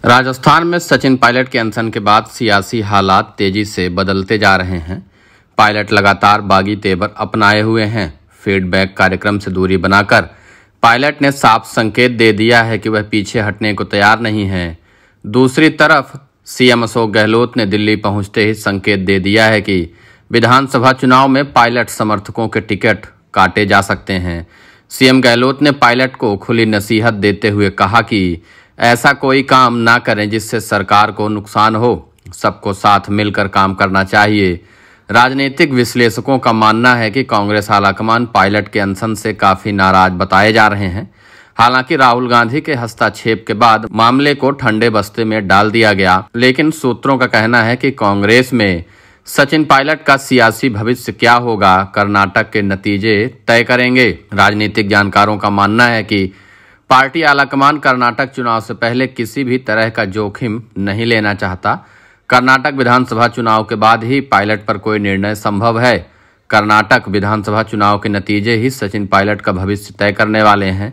राजस्थान में सचिन पायलट के अनशन के बाद सियासी हालात तेजी से बदलते जा रहे हैं। पायलट लगातार बागी तेवर अपनाए हुए हैं। फीडबैक कार्यक्रम से दूरी बनाकर पायलट ने साफ संकेत दे दिया है कि वह पीछे हटने को तैयार नहीं है। दूसरी तरफ सीएम अशोक गहलोत ने दिल्ली पहुंचते ही संकेत दे दिया है कि विधानसभा चुनाव में पायलट समर्थकों के टिकट काटे जा सकते हैं। सीएम गहलोत ने पायलट को खुली नसीहत देते हुए कहा कि ऐसा कोई काम ना करें जिससे सरकार को नुकसान हो। सबको साथ मिलकर काम करना चाहिए। राजनीतिक विश्लेषकों का मानना है कि कांग्रेस आलाकमान पायलट के अनशन से काफी नाराज बताए जा रहे हैं। हालांकि राहुल गांधी के हस्तक्षेप के बाद मामले को ठंडे बस्ते में डाल दिया गया, लेकिन सूत्रों का कहना है कि कांग्रेस में सचिन पायलट का सियासी भविष्य क्या होगा, कर्नाटक के नतीजे तय करेंगे। राजनीतिक जानकारों का मानना है कि पार्टी आलाकमान कर्नाटक चुनाव से पहले किसी भी तरह का जोखिम नहीं लेना चाहता। कर्नाटक विधानसभा चुनाव के बाद ही पायलट पर कोई निर्णय संभव है। कर्नाटक विधानसभा चुनाव के नतीजे ही सचिन पायलट का भविष्य तय करने वाले हैं।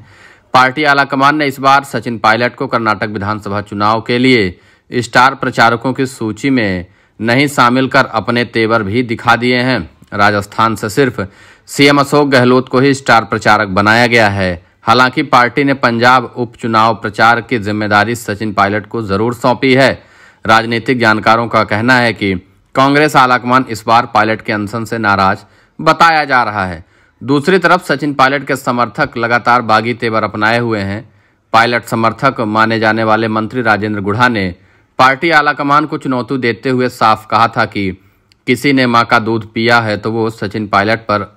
पार्टी आलाकमान ने इस बार सचिन पायलट को कर्नाटक विधानसभा चुनाव के लिए स्टार प्रचारकों की सूची में नहीं शामिल कर अपने तेवर भी दिखा दिए हैं। राजस्थान से सिर्फ सीएम अशोक गहलोत को ही स्टार प्रचारक बनाया गया है। हालांकि पार्टी ने पंजाब उपचुनाव प्रचार की जिम्मेदारी सचिन पायलट को जरूर सौंपी है। राजनीतिक जानकारों का कहना है कि कांग्रेस आलाकमान इस बार पायलट के अनशन से नाराज बताया जा रहा है। दूसरी तरफ सचिन पायलट के समर्थक लगातार बागी तेवर अपनाए हुए हैं। पायलट समर्थक माने जाने वाले मंत्री राजेंद्र गुढ़ा ने पार्टी आलाकमान को चुनौती देते हुए साफ कहा था कि किसी ने मां का दूध पिया है तो वो सचिन पायलट पर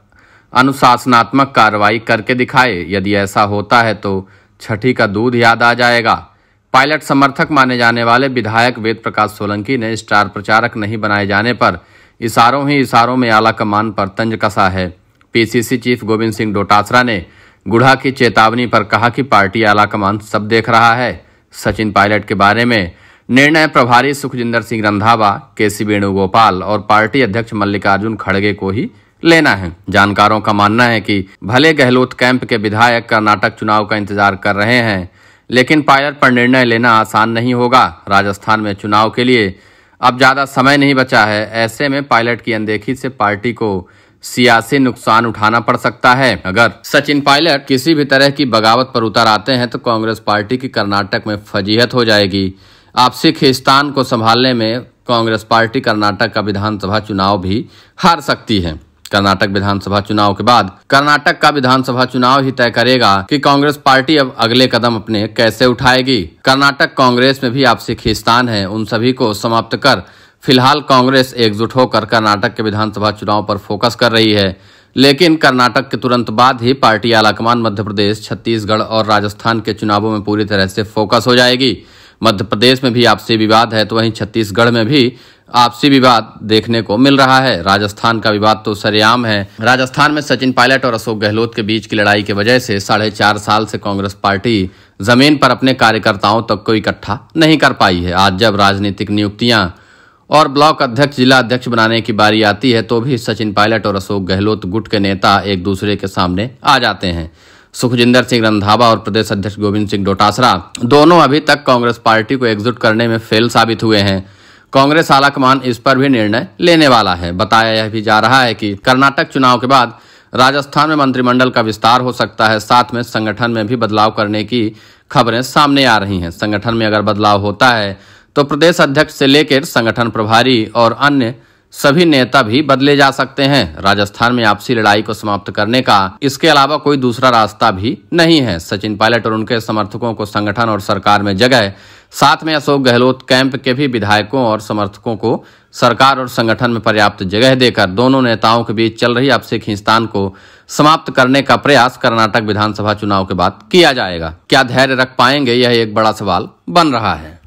अनुशासनात्मक कार्रवाई करके दिखाए। यदि ऐसा होता है तो छठी का दूध याद आ जाएगा। पायलट समर्थक माने जाने वाले विधायक वेद प्रकाश सोलंकी ने स्टार प्रचारक नहीं बनाए जाने पर इशारों ही इशारों में आलाकमान पर तंज कसा है। पीसीसी चीफ गोविंद सिंह डोटासरा ने गुढ़ा की चेतावनी पर कहा कि पार्टी आलाकमान सब देख रहा है। सचिन पायलट के बारे में निर्णय प्रभारी सुखजिंदर सिंह रंधावा, केसी वेणुगोपाल और पार्टी अध्यक्ष मल्लिकार्जुन खड़गे को ही लेना है। जानकारों का मानना है कि भले गहलोत कैंप के विधायक कर्नाटक चुनाव का इंतजार कर रहे हैं, लेकिन पायलट पर निर्णय लेना आसान नहीं होगा। राजस्थान में चुनाव के लिए अब ज्यादा समय नहीं बचा है। ऐसे में पायलट की अनदेखी से पार्टी को सियासी नुकसान उठाना पड़ सकता है। अगर सचिन पायलट किसी भी तरह की बगावत पर उतर आते हैं तो कांग्रेस पार्टी की कर्नाटक में फजीहत हो जाएगी। आपसी खींचतान को संभालने में कांग्रेस पार्टी कर्नाटक का विधानसभा चुनाव भी हार सकती है। कर्नाटक विधानसभा चुनाव के बाद कर्नाटक का विधानसभा चुनाव ही तय करेगा कि कांग्रेस पार्टी अब अगले कदम अपने कैसे उठाएगी। कर्नाटक कांग्रेस में भी आपसी खींचतान है। उन सभी को समाप्त कर फिलहाल कांग्रेस एकजुट होकर कर्नाटक के विधानसभा चुनाव पर फोकस कर रही है। लेकिन कर्नाटक के तुरंत बाद ही पार्टी आलाकमान मध्य प्रदेश, छत्तीसगढ़ और राजस्थान के चुनावों में पूरी तरह से फोकस हो जाएगी। मध्य प्रदेश में भी आपसी विवाद है तो वहीं छत्तीसगढ़ में भी आपसी विवाद देखने को मिल रहा है। राजस्थान का विवाद तो सरेआम है। राजस्थान में सचिन पायलट और अशोक गहलोत के बीच की लड़ाई की वजह से 4.5 साल से कांग्रेस पार्टी जमीन पर अपने कार्यकर्ताओं तक को इकट्ठा नहीं कर पाई है। आज जब राजनीतिक नियुक्तियां और ब्लॉक अध्यक्ष, जिला अध्यक्ष बनाने की बारी आती है तो भी सचिन पायलट और अशोक गहलोत गुट के नेता एक दूसरे के सामने आ जाते हैं। सुखजिंदर सिंह रंधावा और प्रदेश अध्यक्ष गोविंद सिंह डोटासरा दोनों अभी तक कांग्रेस पार्टी को एकजुट करने में फेल साबित हुए हैं। कांग्रेस आलाकमान इस पर भी निर्णय लेने वाला है। बताया यह भी जा रहा है कि कर्नाटक चुनाव के बाद राजस्थान में मंत्रिमंडल का विस्तार हो सकता है। साथ में संगठन में भी बदलाव करने की खबरें सामने आ रही हैं। संगठन में अगर बदलाव होता है तो प्रदेश अध्यक्ष से लेकर संगठन प्रभारी और अन्य सभी नेता भी बदले जा सकते हैं। राजस्थान में आपसी लड़ाई को समाप्त करने का इसके अलावा कोई दूसरा रास्ता भी नहीं है। सचिन पायलट और उनके समर्थकों को संगठन और सरकार में जगह, साथ में अशोक गहलोत कैंप के भी विधायकों और समर्थकों को सरकार और संगठन में पर्याप्त जगह देकर दोनों नेताओं के बीच चल रही आपसी खींचतान को समाप्त करने का प्रयास कर्नाटक विधानसभा चुनाव के बाद किया जाएगा। क्या धैर्य रख पाएंगे, यह एक बड़ा सवाल बन रहा है।